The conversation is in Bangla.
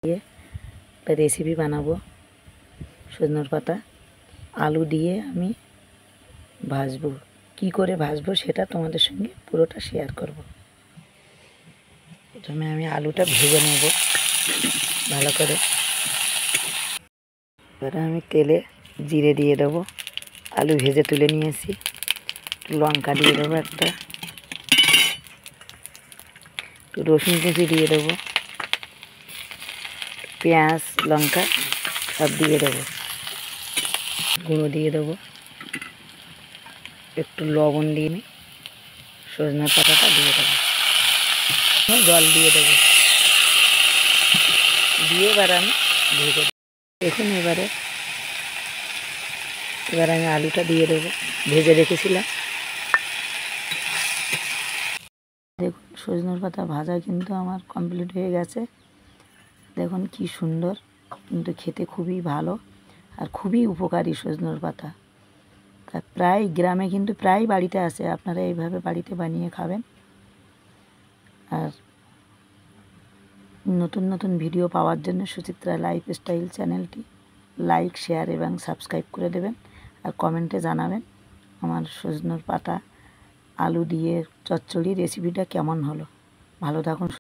দিয়ে একটা রেসিপি বানাবো। সজনের পাতা আলু দিয়ে আমি ভাজবো। কি করে ভাজবো সেটা তোমাদের সঙ্গে পুরোটা শেয়ার করব। প্রথমে আমি আলুটা ভেজে নেব ভালো করে। এবারে আমি তেলে জিরে দিয়ে দেবো। আলু ভেজে তুলে নিয়েছি। লঙ্কা দিয়ে দেবো একটা, রসুন কুচি দিয়ে দেবো, পেঁয়াজ লঙ্কা সব দিয়ে দেবো, গুঁড়ো দিয়ে দেবো, একটু লবণ দিয়ে নিই, সজনের পাতাটা দিয়ে দেবো, জল দিয়ে দেবো, দিয়ে এবার আমি ভেজে দেবো। দেখুন এবারে আমি আলুটা দিয়ে দেবো, ভেজে রেখেছিলাম। দেখুন সজনের পাতা ভাজা কিন্তু আমার কমপ্লিট হয়ে গেছে। দেখুন কি সুন্দর, কিন্তু খেতে খুবই ভালো আর খুবই উপকারী সজনের পাতা। তা প্রায় গ্রামে কিন্তু প্রায় বাড়িতে আছে, আপনারা এইভাবে বাড়িতে বানিয়ে খাবেন। আর নতুন নতুন ভিডিও পাওয়ার জন্য সুচিত্রা লাইফস্টাইল চ্যানেলটি লাইক, শেয়ার এবং সাবস্ক্রাইব করে দেবেন। আর কমেন্টে জানাবেন আমার সজনের পাতা আলু দিয়ে চচ্চড়ি রেসিপিটা কেমন হলো। ভালো থাকুন।